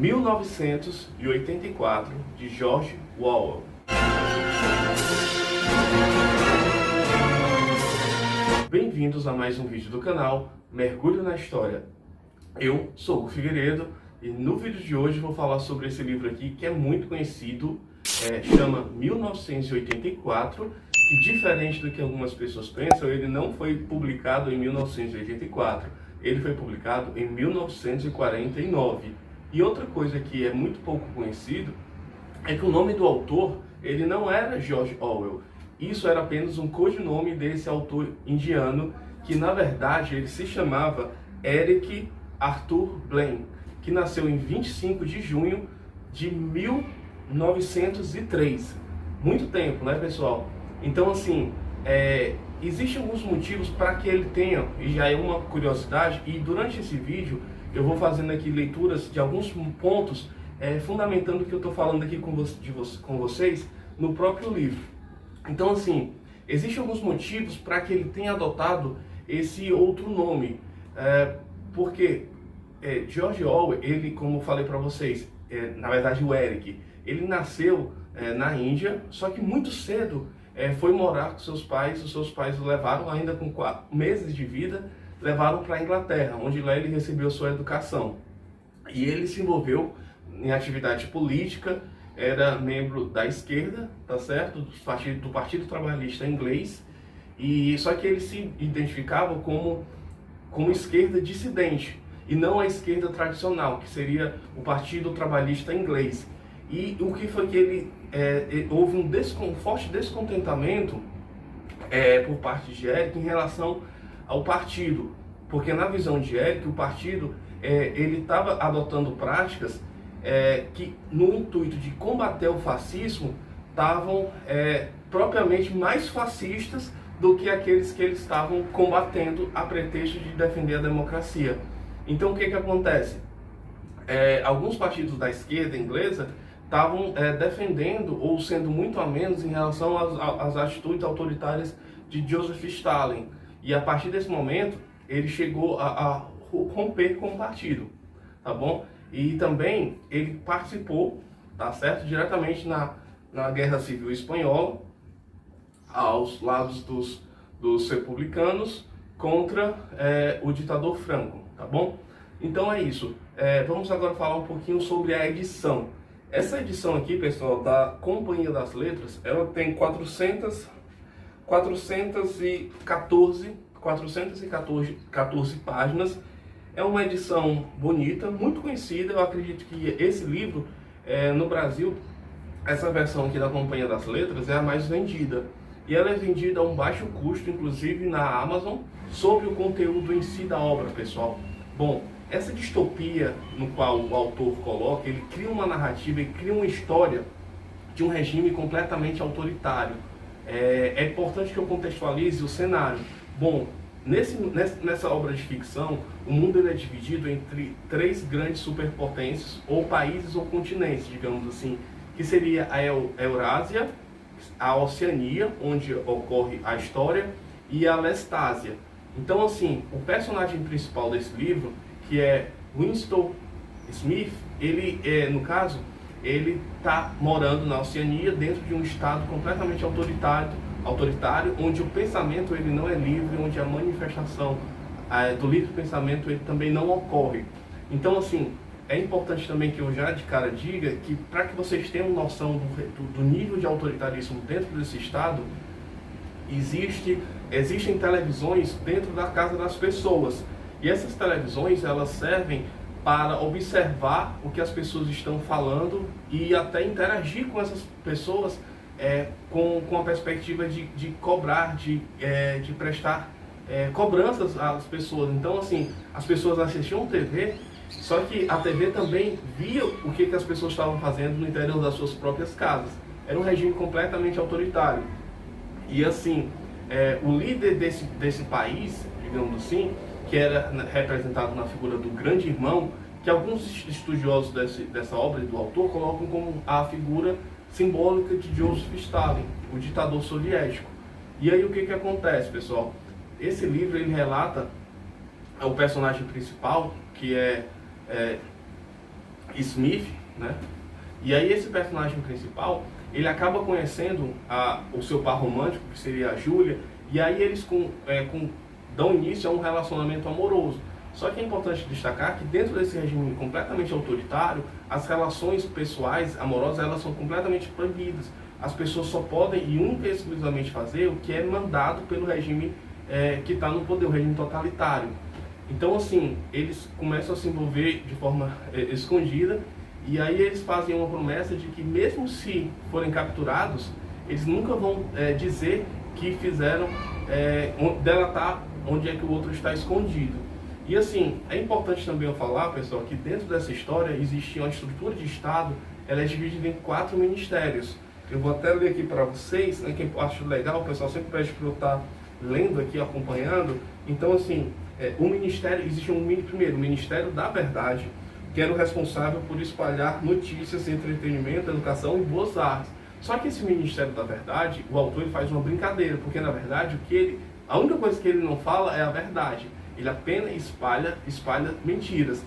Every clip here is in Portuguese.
1984, de George Orwell. Bem-vindos a mais um vídeo do canal Mergulho na História. Eu sou o Figueiredo e no vídeo de hoje vou falar sobre esse livro aqui que é muito conhecido, chama 1984, que diferente do que algumas pessoas pensam, ele não foi publicado em 1984, ele foi publicado em 1949. E outra coisa que é muito pouco conhecido é que o nome do autor, ele não era George Orwell. Isso era apenas um codinome desse autor indiano, que na verdade ele se chamava Eric Arthur Blaine, que nasceu em 25 de junho de 1903. Muito tempo, né, pessoal? Então, assim, existem alguns motivos para que ele tenha, e já é uma curiosidade, e durante esse vídeo eu vou fazendo aqui leituras de alguns pontos, fundamentando o que eu estou falando aqui com vocês no próprio livro. Então, assim, existem alguns motivos para que ele tenha adotado esse outro nome, porque George Orwell, ele, como falei para vocês, na verdade o Eric, ele nasceu na Índia, só que muito cedo foi morar com seus pais. Os seus pais o levaram, ainda com 4 meses de vida, levaram para a Inglaterra, onde lá ele recebeu sua educação. E ele se envolveu em atividade política, era membro da esquerda, tá certo? Do Partido Trabalhista Inglês, e só que ele se identificava como esquerda dissidente, e não a esquerda tradicional, que seria o Partido Trabalhista Inglês. E o que foi que ele houve um forte descontentamento por parte de Eric em relação ao partido, porque na visão de Eric, o partido ele estava adotando práticas que, no intuito de combater o fascismo, estavam propriamente mais fascistas do que aqueles que eles estavam combatendo a pretexto de defender a democracia. Então, o que acontece? Alguns partidos da esquerda inglesa estavam defendendo ou sendo muito a menos em relação às atitudes autoritárias de Joseph Stalin. E a partir desse momento, ele chegou a romper com o partido, tá bom? E também ele participou, tá certo, diretamente na Guerra Civil Espanhola, aos lados dos republicanos, contra o ditador Franco, tá bom? Então é isso. Vamos agora falar um pouquinho sobre a edição. Essa edição aqui, pessoal, da Companhia das Letras, ela tem 414 páginas. É uma edição bonita, muito conhecida. Eu acredito que esse livro, no Brasil, essa versão aqui da Companhia das Letras é a mais vendida. E ela é vendida a um baixo custo, inclusive na Amazon, sobre o conteúdo em si da obra, pessoal. Bom, essa distopia no qual o autor coloca, ele cria uma narrativa, ele cria uma história de um regime completamente autoritário. É importante que eu contextualize o cenário. Bom, nessa obra de ficção, o mundo ele é dividido entre 3 grandes superpotências, ou países ou continentes, digamos assim, que seria a Eurásia, a Oceania, onde ocorre a história, e a Lestásia. Então, assim, o personagem principal desse livro, que é Winston Smith, ele, no caso, ele está morando na Oceania, dentro de um estado completamente autoritário, onde o pensamento ele não é livre, onde a manifestação do livre pensamento ele também não ocorre. Então, assim, é importante também que eu já de cara diga que, para que vocês tenham noção do nível de autoritarismo dentro desse estado, existem televisões dentro da casa das pessoas. E essas televisões, elas servem para observar o que as pessoas estão falando e até interagir com essas pessoas com a perspectiva de cobrar, de prestar cobranças às pessoas. Então, assim, as pessoas assistiam TV, só que a TV também via o que as pessoas estavam fazendo no interior das suas próprias casas. Era um regime completamente autoritário. E, assim, o líder desse país, digamos assim, que era representado na figura do grande irmão, que alguns estudiosos dessa obra do autor colocam como a figura simbólica de Joseph Stalin, o ditador soviético. E aí o que acontece, pessoal? Esse livro ele relata o personagem principal, que é Smith, né? E aí esse personagem principal, ele acaba conhecendo o seu par romântico, que seria a Júlia, e aí eles dão início a um relacionamento amoroso. Só que é importante destacar que dentro desse regime completamente autoritário, as relações pessoais, amorosas, elas são completamente proibidas. As pessoas só podem e única e exclusivamente fazer o que é mandado pelo regime que está no poder, o regime totalitário. Então, assim, eles começam a se envolver de forma escondida, e aí eles fazem uma promessa de que mesmo se forem capturados, eles nunca vão dizer que fizeram, delatar onde é que o outro está escondido. E assim, é importante também eu falar, pessoal, que dentro dessa história existe uma estrutura de Estado, ela é dividida em 4 ministérios. Eu vou até ler aqui para vocês, né, que eu acho legal, o pessoal sempre pede para eu estar lendo aqui, acompanhando. Então, assim, o ministério, existe primeiro, o Ministério da Verdade, que era o responsável por espalhar notícias, entretenimento, educação e boas artes. Só que esse Ministério da Verdade, o autor ele faz uma brincadeira, porque na verdade a única coisa que ele não fala é a verdade. Ele apenas espalha mentiras.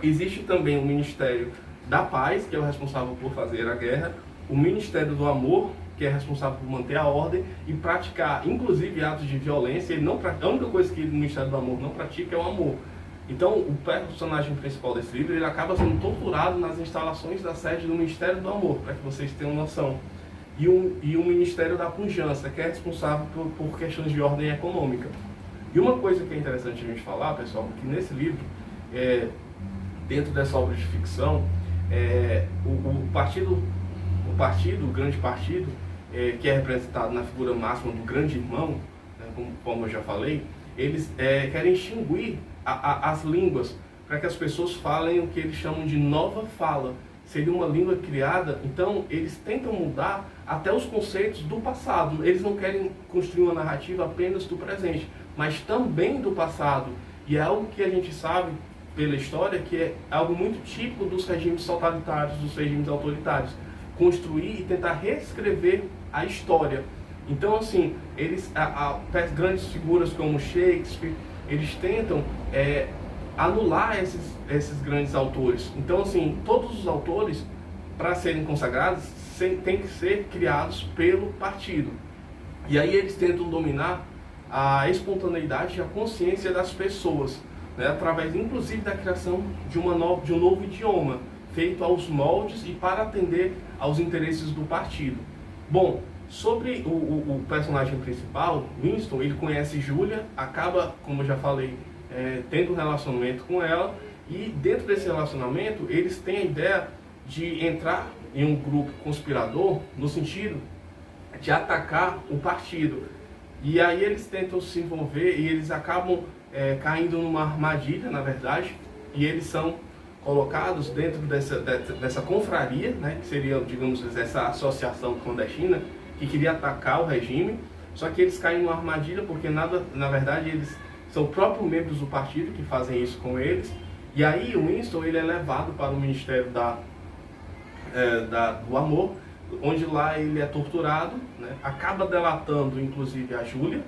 Existe também o Ministério da Paz, que é o responsável por fazer a guerra, o Ministério do Amor, que é responsável por manter a ordem e praticar, inclusive, atos de violência. A única coisa que o Ministério do Amor não pratica é o amor. Então, o personagem principal desse livro, ele acaba sendo torturado nas instalações da sede do Ministério do Amor, para que vocês tenham noção. E o Ministério da Pujança, que é responsável por questões de ordem econômica. E uma coisa que é interessante a gente falar, pessoal, que nesse livro, dentro dessa obra de ficção, o grande partido, que é representado na figura máxima do grande irmão, né, como eu já falei, eles querem extinguir as línguas para que as pessoas falem o que eles chamam de nova fala. Seria uma língua criada, então eles tentam mudar até os conceitos do passado. Eles não querem construir uma narrativa apenas do presente, mas também do passado. E é algo que a gente sabe pela história que é algo muito típico dos regimes totalitários, dos regimes autoritários. Construir e tentar reescrever a história. Então, assim, grandes figuras como Shakespeare, eles tentam anular esses grandes autores. Então, assim, todos os autores, para serem consagrados, têm que ser criados pelo partido. E aí eles tentam dominar a espontaneidade e a consciência das pessoas, né, através, inclusive, da criação de um novo idioma, feito aos moldes e para atender aos interesses do partido. Bom, sobre o personagem principal, Winston, ele conhece Julia, acaba, como eu já falei, tendo um relacionamento com ela, e dentro desse relacionamento eles têm a ideia de entrar em um grupo conspirador no sentido de atacar o partido. E aí eles tentam se envolver e eles acabam caindo numa armadilha, na verdade, e eles são colocados dentro dessa confraria, né, que seria, digamos, essa associação clandestina que queria atacar o regime. Só que eles caem numa armadilha porque, na verdade, eles são próprios membros do partido que fazem isso com eles. E aí o Winston ele é levado para o Ministério do Amor, onde lá ele é torturado, né, acaba delatando inclusive a Júlia,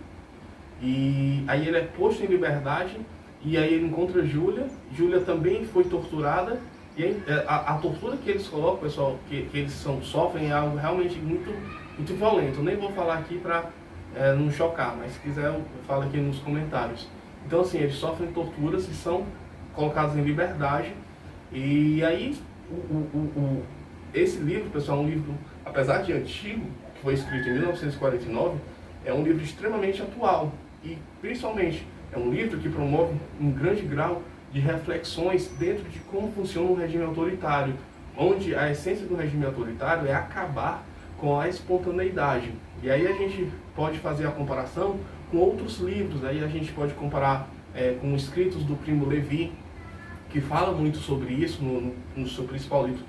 e aí ele é posto em liberdade, e aí ele encontra Júlia. Júlia também foi torturada, e a tortura que eles colocam, pessoal, que eles sofrem é algo realmente muito, muito violento. Eu nem vou falar aqui para não chocar, mas se quiser eu falo aqui nos comentários. Então, assim, eles sofrem torturas e são colocados em liberdade. E aí esse livro, pessoal, é um livro, apesar de antigo, que foi escrito em 1949, é um livro extremamente atual. E, principalmente, é um livro que promove um grande grau de reflexões dentro de como funciona um regime autoritário, onde a essência do regime autoritário é acabar com a espontaneidade. E aí a gente pode fazer a comparação com outros livros. Aí a gente pode comparar com escritos do Primo Levi, que fala muito sobre isso no seu principal livro,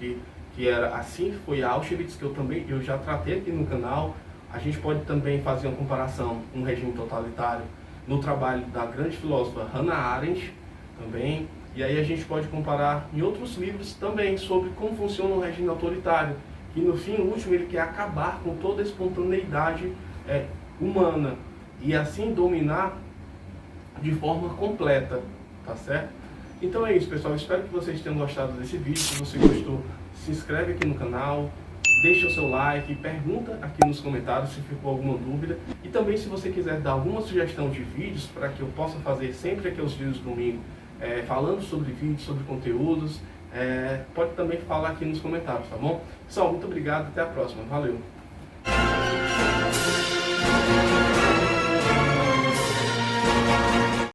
que era Assim Foi Auschwitz, que eu já tratei aqui no canal. A gente pode também fazer uma comparação com o regime totalitário no trabalho da grande filósofa Hannah Arendt também. E aí a gente pode comparar em outros livros também sobre como funciona o regime autoritário, que no fim, o último, ele quer acabar com toda a espontaneidade humana e assim dominar de forma completa, tá certo? Então é isso, pessoal. Espero que vocês tenham gostado desse vídeo. Se você gostou, se inscreve aqui no canal, deixa o seu like, pergunta aqui nos comentários se ficou alguma dúvida. E também, se você quiser dar alguma sugestão de vídeos para que eu possa fazer sempre aqui os vídeos do domingo, falando sobre vídeos, sobre conteúdos, pode também falar aqui nos comentários, tá bom? Pessoal, muito obrigado, até a próxima. Valeu!